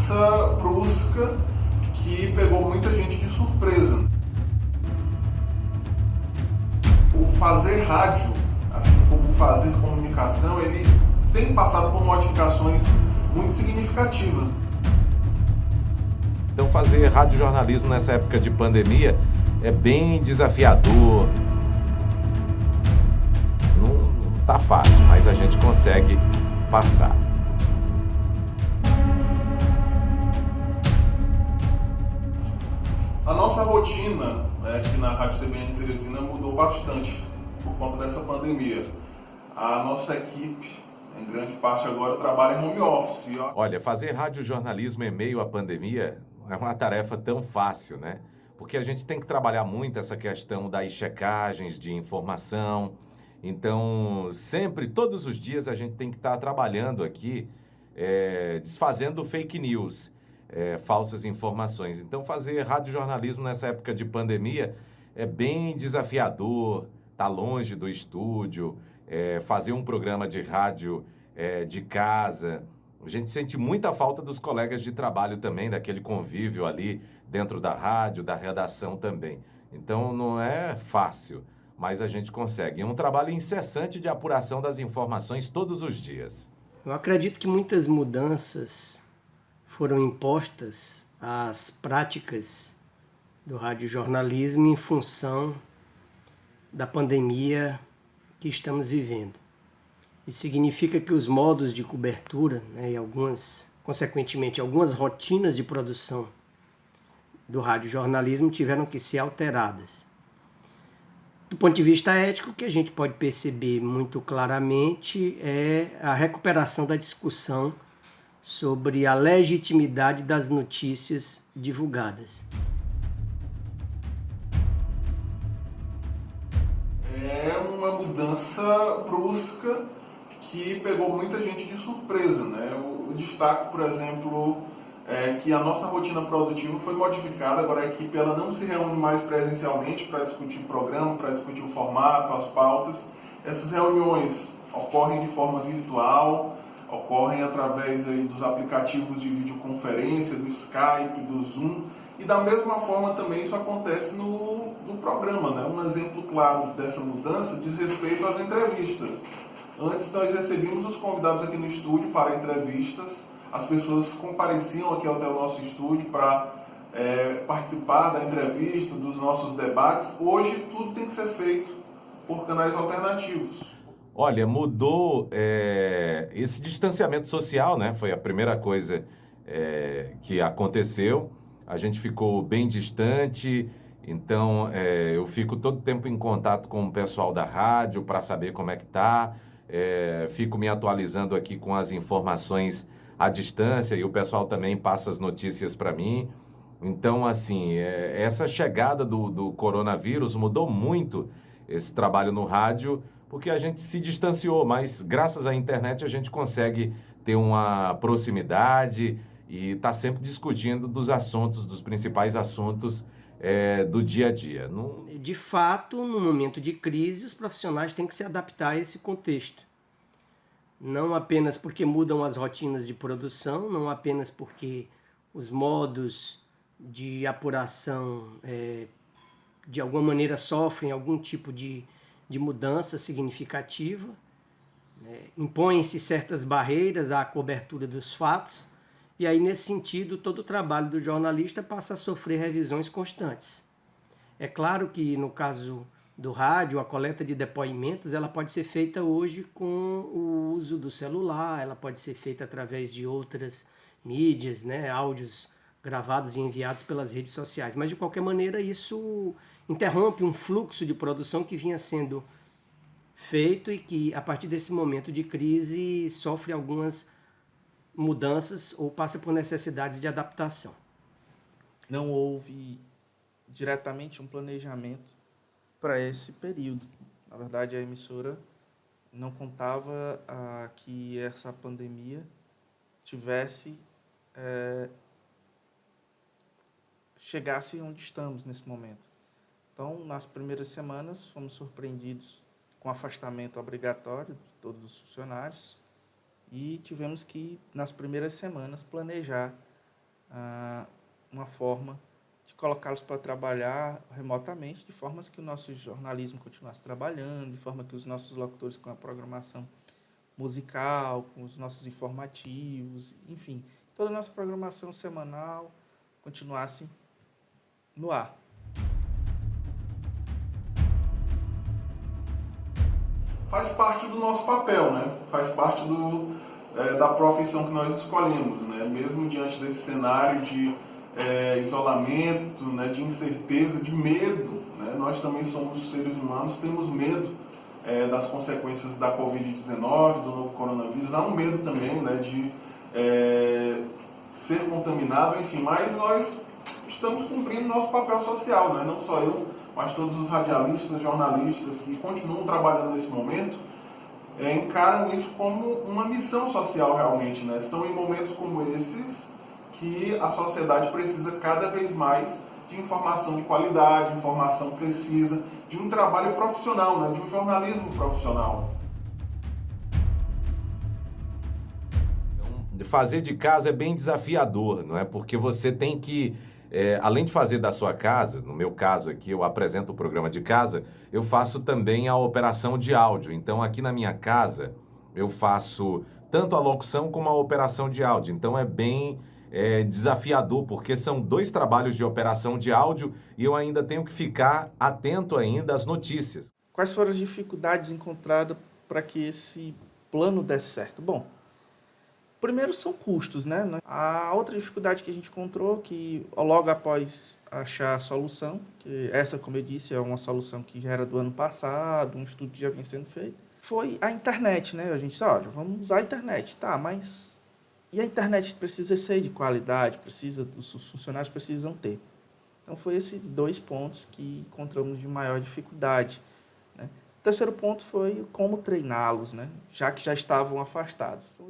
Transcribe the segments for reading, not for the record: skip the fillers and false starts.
mudança brusca que pegou muita gente de surpresa. O fazer rádio, assim como fazer comunicação, ele tem passado por modificações muito significativas. Então fazer radiojornalismo nessa época de pandemia é bem desafiador. Não tá fácil, mas a gente consegue passar. A nossa rotina, aqui na Rádio CBN Teresina mudou bastante por conta dessa pandemia. A nossa equipe, em grande parte agora, trabalha em home office. Olha, fazer radiojornalismo em meio à pandemia não é uma tarefa tão fácil, né? Porque a gente tem que trabalhar muito essa questão das checagens de informação. Então, sempre, todos os dias, a gente tem que estar trabalhando aqui, desfazendo fake news, falsas informações. Então, fazer radiojornalismo nessa época de pandemia é bem desafiador, tá longe do estúdio, fazer um programa de rádio de casa. A gente sente muita falta dos colegas de trabalho também, daquele convívio ali dentro da rádio, da redação também. Então, não é fácil, mas a gente consegue. É um trabalho incessante de apuração das informações todos os dias. Eu acredito que muitas mudanças foram impostas às práticas do radiojornalismo em função da pandemia que estamos vivendo. Isso significa que os modos de cobertura, né, e consequentemente, algumas rotinas de produção do radiojornalismo tiveram que ser alteradas. Do ponto de vista ético, o que a gente pode perceber muito claramente é a recuperação da discussão sobre a legitimidade das notícias divulgadas. É uma mudança brusca que pegou muita gente de surpresa, né? O destaque, por exemplo, é que a nossa rotina produtiva foi modificada. Agora a equipe ela não se reúne mais presencialmente para discutir o programa, para discutir o formato, as pautas. Essas reuniões ocorrem de forma virtual, ocorrem através aí dos aplicativos de videoconferência, do Skype, do Zoom. E da mesma forma também isso acontece no programa, né? Um exemplo claro dessa mudança diz respeito às entrevistas. Antes nós recebíamos os convidados aqui no estúdio para entrevistas, as pessoas compareciam aqui até o nosso estúdio para participar da entrevista, dos nossos debates. Hoje tudo tem que ser feito por canais alternativos. Olha, mudou esse distanciamento social, né? Foi a primeira coisa que aconteceu. A gente ficou bem distante, então eu fico todo tempo em contato com o pessoal da rádio para saber como é que tá. Fico me atualizando aqui com as informações à distância e o pessoal também passa as notícias para mim. Então, assim, essa chegada do coronavírus mudou muito esse trabalho no rádio, porque a gente se distanciou, mas graças à internet a gente consegue ter uma proximidade e está sempre discutindo dos principais assuntos do dia a dia. De fato, no momento de crise, os profissionais têm que se adaptar a esse contexto. Não apenas porque mudam as rotinas de produção, não apenas porque os modos de apuração de alguma maneira sofrem algum tipo de mudança significativa, né? Impõem-se certas barreiras à cobertura dos fatos, e aí, nesse sentido, todo o trabalho do jornalista passa a sofrer revisões constantes. É claro que, no caso do rádio, a coleta de depoimentos ela pode ser feita hoje com o uso do celular, ela pode ser feita através de outras mídias, né? Áudios gravados e enviados pelas redes sociais. Mas, de qualquer maneira, isso interrompe um fluxo de produção que vinha sendo feito e que, a partir desse momento de crise, sofre algumas mudanças ou passa por necessidades de adaptação. Não houve diretamente um planejamento para esse período. Na verdade, a emissora não contava que essa pandemia chegasse onde estamos nesse momento. Então, nas primeiras semanas, fomos surpreendidos com o afastamento obrigatório de todos os funcionários e tivemos que, nas primeiras semanas, planejar uma forma de colocá-los para trabalhar remotamente, de formas que o nosso jornalismo continuasse trabalhando, de forma que os nossos locutores com a programação musical, com os nossos informativos, enfim, toda a nossa programação semanal continuasse no ar. Faz parte do nosso papel, né? Faz parte da profissão que nós escolhemos, né? Mesmo diante desse cenário de isolamento, né? De incerteza, de medo, né? Nós também somos seres humanos, temos medo das consequências da Covid-19, do novo coronavírus. Há um medo também, né? De ser contaminado, enfim, mas nós estamos cumprindo nosso papel social, né? Não só eu, mas todos os radialistas, jornalistas que continuam trabalhando nesse momento, encaram isso como uma missão social realmente, né? São em momentos como esses que a sociedade precisa cada vez mais de informação de qualidade, informação precisa, de um trabalho profissional, né? De um jornalismo profissional. Fazer de casa é bem desafiador, não é? Porque você tem que, além de fazer da sua casa, no meu caso aqui, eu apresento o programa de casa, eu faço também a operação de áudio. Então, aqui na minha casa, eu faço tanto a locução como a operação de áudio. Então, é bem desafiador, porque são 2 trabalhos de operação de áudio e eu ainda tenho que ficar atento ainda às notícias. Quais foram as dificuldades encontradas para que esse plano desse certo? Bom, primeiro são custos, né? A outra dificuldade que a gente encontrou, que logo após achar a solução, que essa, como eu disse, é uma solução que já era do ano passado, um estudo que já vinha sendo feito, foi a internet, né? A gente disse, olha, vamos usar a internet, tá, mas e a internet precisa ser de qualidade, os funcionários precisam ter. Então, foi esses 2 pontos que encontramos de maior dificuldade, né? O terceiro ponto foi como treiná-los, né? Já que já estavam afastados. Então,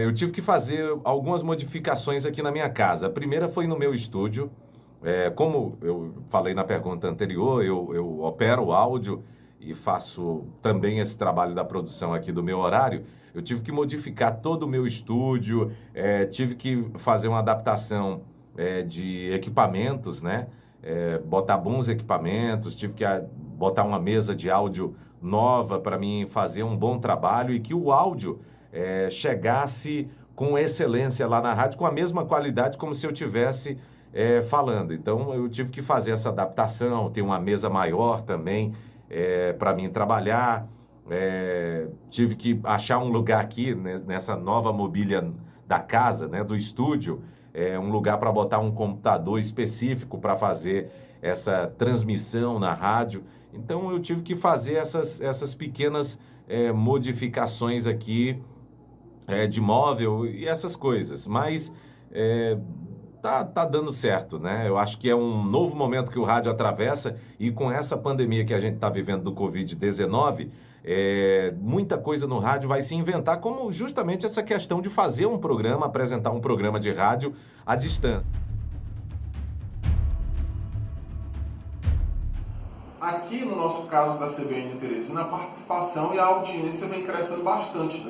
eu tive que fazer algumas modificações aqui na minha casa. A primeira foi no meu estúdio. Como eu falei na pergunta anterior, eu opero o áudio e faço também esse trabalho da produção aqui do meu horário. Eu tive que modificar todo o meu estúdio, tive que fazer uma adaptação de equipamentos, né? Botar bons equipamentos, tive que botar uma mesa de áudio nova para mim fazer um bom trabalho e que o áudio chegasse com excelência lá na rádio, com a mesma qualidade como se eu tivesse falando. Então, eu tive que fazer essa adaptação, ter uma mesa maior também para mim trabalhar. Tive que achar um lugar aqui, né, nessa nova mobília da casa, né, do estúdio, um lugar para botar um computador específico para fazer essa transmissão na rádio. Então, eu tive que fazer essas pequenas modificações aqui de móvel e essas coisas. Mas tá dando certo, né? Eu acho que é um novo momento que o rádio atravessa e com essa pandemia que a gente está vivendo do Covid-19, muita coisa no rádio vai se inventar, como justamente essa questão de fazer um programa, apresentar um programa de rádio à distância. Aqui no nosso caso da CBN Teresina, a participação e a audiência vem crescendo bastante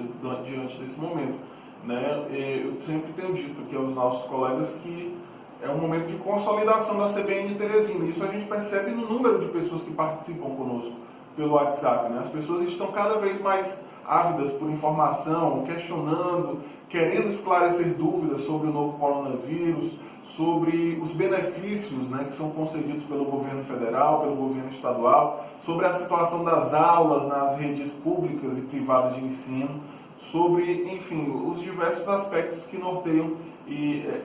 diante desse momento, né? Eu sempre tenho dito aqui aos nossos colegas que é um momento de consolidação da CBN Teresina. Isso a gente percebe no número de pessoas que participam conosco pelo WhatsApp, né? As pessoas estão cada vez mais ávidas por informação, questionando, querendo esclarecer dúvidas sobre o novo coronavírus, sobre os benefícios, né, que são concedidos pelo governo federal, pelo governo estadual, sobre a situação das aulas nas redes públicas e privadas de ensino, sobre, enfim, os diversos aspectos que norteiam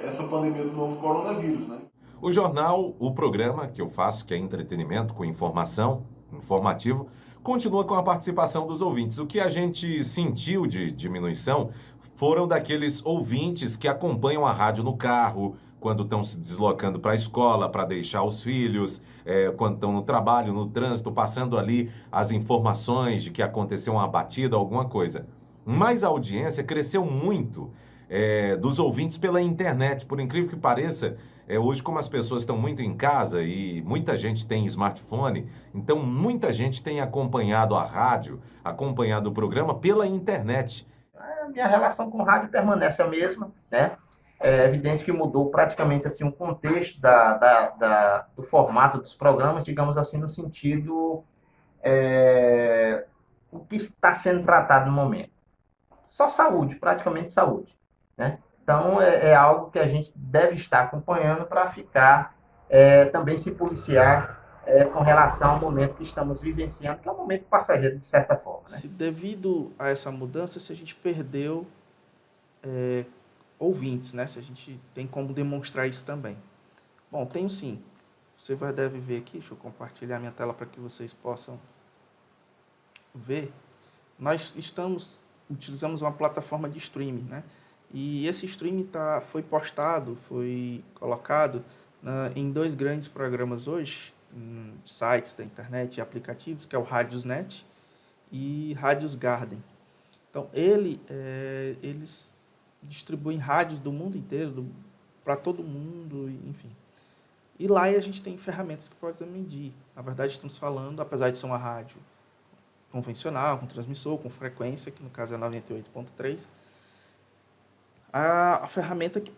essa pandemia do novo coronavírus, né? O jornal, o programa que eu faço, que é entretenimento com informação, informativo, continua com a participação dos ouvintes. O que a gente sentiu de diminuição foram daqueles ouvintes que acompanham a rádio no carro, quando estão se deslocando para a escola, para deixar os filhos, quando estão no trabalho, no trânsito, passando ali as informações de que aconteceu uma batida, alguma coisa. Mas a audiência cresceu muito dos ouvintes pela internet. Por incrível que pareça, hoje, como as pessoas estão muito em casa e muita gente tem smartphone, então muita gente tem acompanhado a rádio, acompanhado o programa pela internet. A minha relação com o rádio permanece a mesma, né? é evidente que mudou praticamente assim, o contexto do formato dos programas, digamos assim, no sentido o que está sendo tratado no momento. Só saúde, praticamente saúde, né? Então, é algo que a gente deve estar acompanhando para ficar, também se policiar com relação ao momento que estamos vivenciando, que é um momento passageiro, de certa forma, né? Se devido a essa mudança, se a gente perdeu ouvintes, né? Se a gente tem como demonstrar isso também. Bom, tenho sim. Você deve ver aqui, deixa eu compartilhar minha tela para que vocês possam ver. Nós utilizamos uma plataforma de streaming, né? E esse streaming foi postado, foi colocado em 2 grandes programas hoje, sites da internet e aplicativos, que é o Radiosnet e Rádios Garden. Então, eles distribuem rádios do mundo inteiro, para todo mundo, enfim. E lá a gente tem ferramentas que podem medir. Na verdade, estamos falando, apesar de ser uma rádio convencional, com transmissor, com frequência, que no caso é 98.3, a ferramenta que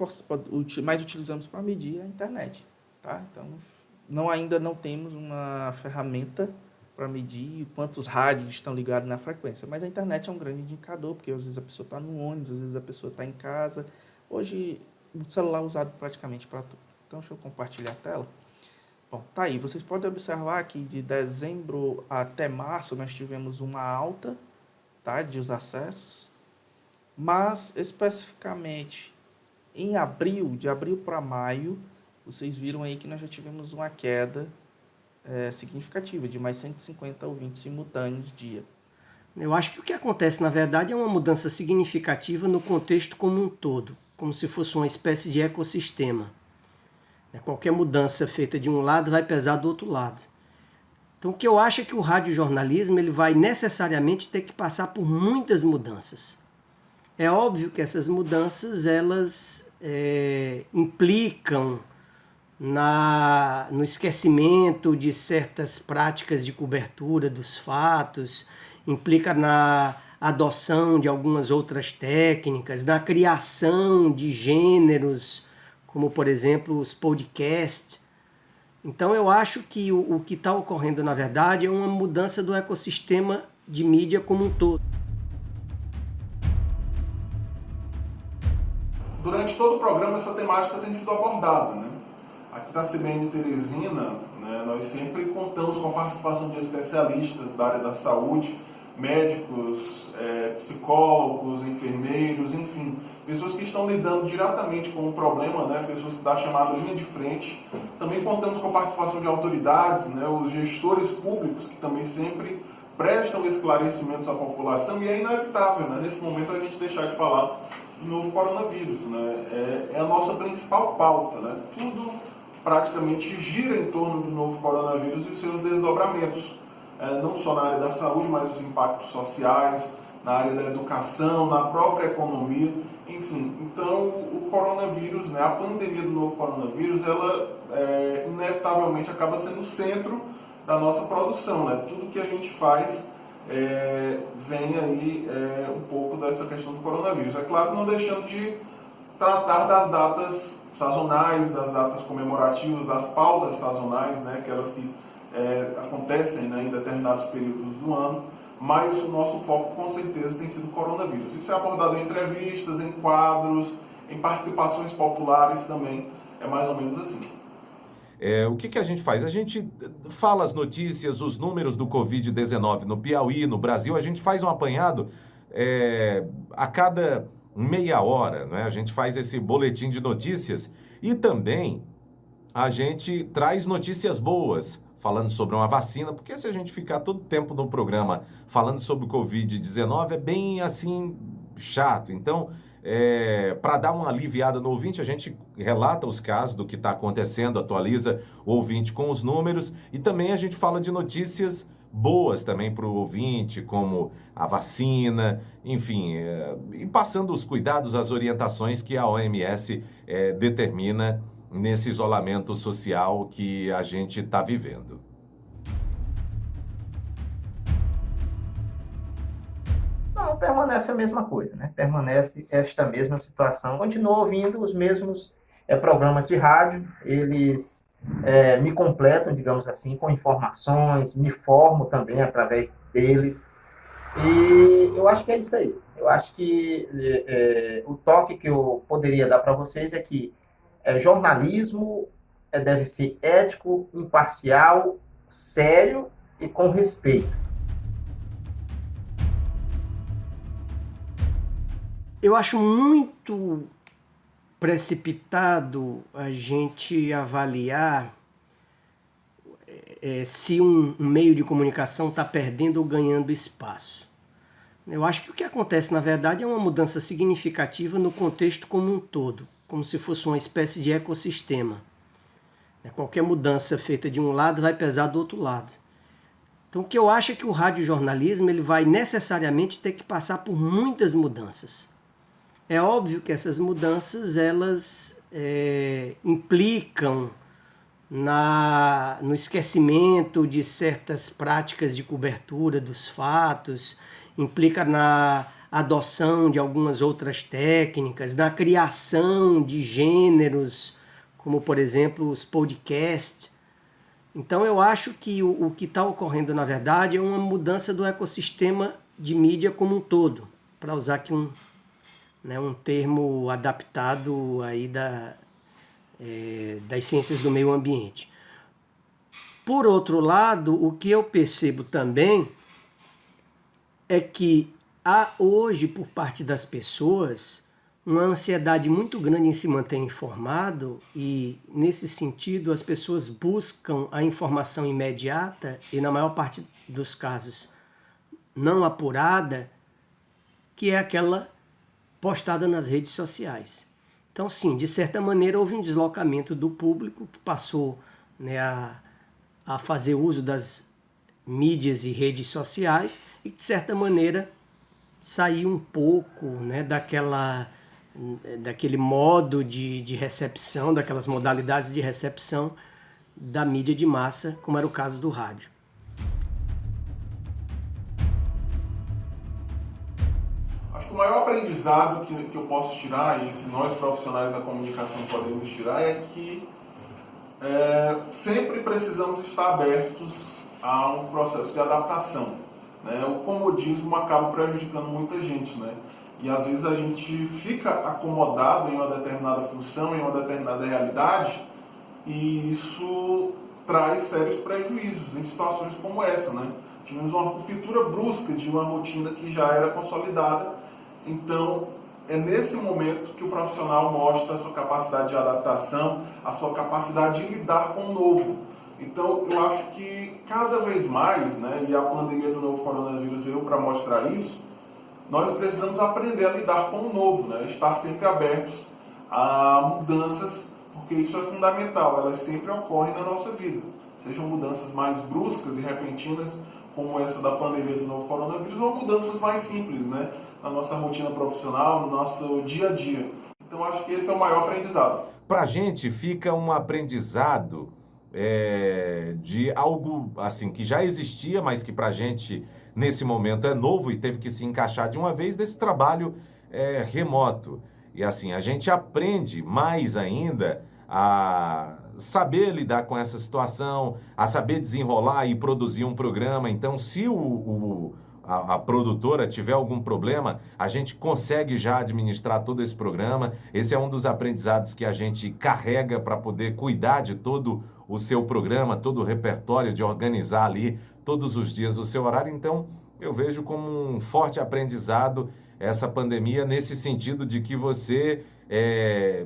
mais utilizamos para medir é a internet. Tá? Então, ainda não temos uma ferramenta para medir quantos rádios estão ligados na frequência, mas a internet é um grande indicador, porque às vezes a pessoa está no ônibus, às vezes a pessoa está em casa. Hoje, o celular é usado praticamente para tudo. Então, deixa eu compartilhar a tela. Bom, tá aí. Vocês podem observar que de dezembro até março nós tivemos uma alta, tá, de os acessos, mas especificamente em abril, de abril para maio, vocês viram aí que nós já tivemos uma queda significativa, de mais 150 ouvintes simultâneos dia. Eu acho que o que acontece, na verdade, é uma mudança significativa no contexto como um todo, como se fosse uma espécie de ecossistema. Qualquer mudança feita de um lado vai pesar do outro lado. Então, o que eu acho é que o radiojornalismo ele vai necessariamente ter que passar por muitas mudanças. É óbvio que essas mudanças elas implicam no esquecimento de certas práticas de cobertura dos fatos, implica na adoção de algumas outras técnicas, na criação de gêneros, como, por exemplo, os podcasts. Então, eu acho que o que está ocorrendo, na verdade, é uma mudança do ecossistema de mídia como um todo. Durante todo o programa, essa temática tem sido abordada, né? Aqui na CBN Teresina, né, nós sempre contamos com a participação de especialistas da área da saúde, médicos, psicólogos, enfermeiros, enfim, pessoas que estão lidando diretamente com o problema, né, pessoas da chamada linha de frente. Também contamos com a participação de autoridades, né, os gestores públicos, que também sempre prestam esclarecimentos à população, e é inevitável, né, nesse momento, a gente deixar de falar do novo coronavírus, né, é a nossa principal pauta, né, tudo praticamente gira em torno do novo coronavírus e os seus desdobramentos, não só na área da saúde, mas os impactos sociais, na área da educação, na própria economia, enfim. Então, o coronavírus, né, a pandemia do novo coronavírus, ela inevitavelmente acaba sendo o centro da nossa produção, né? Tudo que a gente faz vem aí um pouco dessa questão do coronavírus. É claro, não deixando de tratar das datas sazonais, das datas comemorativas, das pautas sazonais, né, aquelas que acontecem, né, em determinados períodos do ano, mas o nosso foco com certeza tem sido o coronavírus. Isso é abordado em entrevistas, em quadros, em participações populares também, é mais ou menos assim. O que a gente faz? A gente fala as notícias, os números do Covid-19 no Piauí, no Brasil, a gente faz um apanhado a cada meia hora, né? A gente faz esse boletim de notícias e também a gente traz notícias boas, falando sobre uma vacina, porque se a gente ficar todo tempo no programa falando sobre o Covid-19 é bem assim chato. Então, para dar uma aliviada no ouvinte, a gente relata os casos do que está acontecendo, atualiza o ouvinte com os números e também a gente fala de notícias boas também para o ouvinte, como a vacina, enfim, e passando os cuidados, as orientações que a OMS determina nesse isolamento social que a gente está vivendo. Não, permanece a mesma coisa, né? Permanece esta mesma situação. Continuo ouvindo os mesmos programas de rádio, eles me completam, digamos assim, com informações, me formo também através deles. E eu acho que é isso aí. Eu acho que o toque que eu poderia dar para vocês é que jornalismo deve ser ético, imparcial, sério e com respeito. Eu acho muito precipitado a gente avaliar se um meio de comunicação está perdendo ou ganhando espaço. Eu acho que o que acontece, na verdade, é uma mudança significativa no contexto como um todo, como se fosse uma espécie de ecossistema. Qualquer mudança feita de um lado vai pesar do outro lado. Então, o que eu acho é que o radiojornalismo ele vai necessariamente ter que passar por muitas mudanças. É óbvio que essas mudanças elas implicam no esquecimento de certas práticas de cobertura dos fatos, implica na adoção de algumas outras técnicas, na criação de gêneros, como por exemplo os podcasts. Então eu acho que o que está ocorrendo na verdade é uma mudança do ecossistema de mídia como um todo, para usar aqui um termo adaptado aí das ciências do meio ambiente. Por outro lado, o que eu percebo também é que há hoje, por parte das pessoas, uma ansiedade muito grande em se manter informado e, nesse sentido, as pessoas buscam a informação imediata e, na maior parte dos casos, não apurada, que é aquela postada nas redes sociais. Então, sim, de certa maneira, houve um deslocamento do público que passou a fazer uso das mídias e redes sociais e, de certa maneira, saiu um pouco daquele modo de recepção, daquelas modalidades de recepção da mídia de massa, como era o caso do rádio. Acho que o maior aprendizado que eu posso tirar e que nós profissionais da comunicação podemos tirar é que sempre precisamos estar abertos a um processo de adaptação. Né? O comodismo acaba prejudicando muita gente, né? E às vezes a gente fica acomodado em uma determinada função, em uma determinada realidade, e isso traz sérios prejuízos em situações como essa, né? Tivemos uma ruptura brusca de uma rotina que já era consolidada. Então, é nesse momento que o profissional mostra a sua capacidade de adaptação, a sua capacidade de lidar com o novo. Então, eu acho que cada vez mais, né, e a pandemia do novo coronavírus veio para mostrar isso, nós precisamos aprender a lidar com o novo, né, estar sempre abertos a mudanças, porque isso é fundamental, elas sempre ocorrem na nossa vida. Sejam mudanças mais bruscas e repentinas, como essa da pandemia do novo coronavírus, ou mudanças mais simples, né, na nossa rotina profissional, no nosso dia a dia. Então, acho que esse é o maior aprendizado. Para a gente fica um aprendizado de algo assim que já existia, mas que para a gente nesse momento é novo e teve que se encaixar de uma vez desse trabalho remoto. E assim, a gente aprende mais ainda a saber lidar com essa situação, a saber desenrolar e produzir um programa. Então, se a produtora tiver algum problema, a gente consegue já administrar todo esse programa. Esse é um dos aprendizados que a gente carrega para poder cuidar de todo o seu programa, todo o repertório, de organizar ali todos os dias o seu horário. Então, eu vejo como um forte aprendizado essa pandemia nesse sentido de que você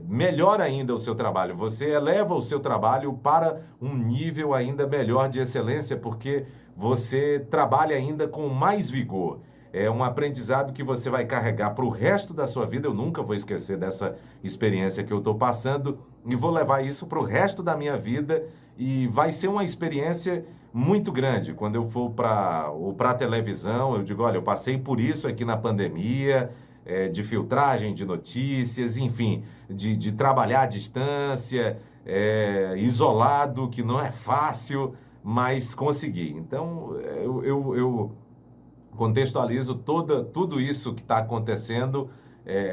melhora ainda o seu trabalho, você eleva o seu trabalho para um nível ainda melhor de excelência, porque você trabalha ainda com mais vigor. É um aprendizado que você vai carregar para o resto da sua vida. Eu nunca vou esquecer dessa experiência que eu estou passando e vou levar isso para o resto da minha vida, e vai ser uma experiência muito grande. Quando eu for para a televisão, eu digo, olha, eu passei por isso aqui na pandemia, de filtragem de notícias, enfim, de trabalhar à distância, isolado, que não é fácil, mas consegui. Então, contextualizo tudo isso que está acontecendo,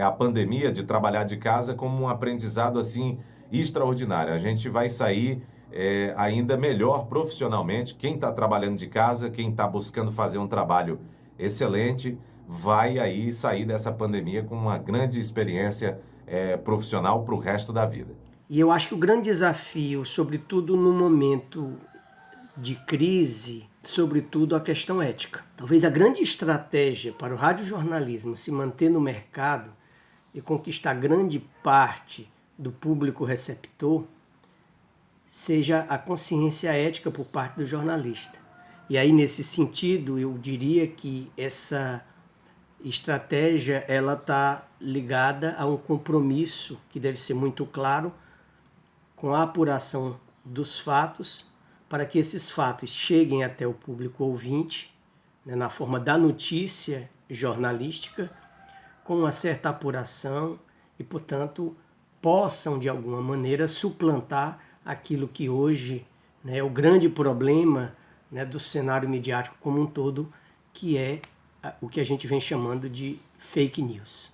a pandemia, de trabalhar de casa, como um aprendizado assim extraordinário. A gente vai sair ainda melhor profissionalmente. Quem está trabalhando de casa, quem está buscando fazer um trabalho excelente, vai aí sair dessa pandemia com uma grande experiência profissional para o resto da vida. E eu acho que o grande desafio, sobretudo no momento de crise, sobretudo a questão ética. Talvez a grande estratégia para o radiojornalismo se manter no mercado e conquistar grande parte do público receptor seja a consciência ética por parte do jornalista. E aí, nesse sentido, eu diria que essa estratégia ela está ligada a um compromisso que deve ser muito claro com a apuração dos fatos, para que esses fatos cheguem até o público ouvinte, né, na forma da notícia jornalística, com uma certa apuração e, portanto, possam, de alguma maneira, suplantar aquilo que hoje, né, é o grande problema, né, do cenário midiático como um todo, que é o que a gente vem chamando de fake news.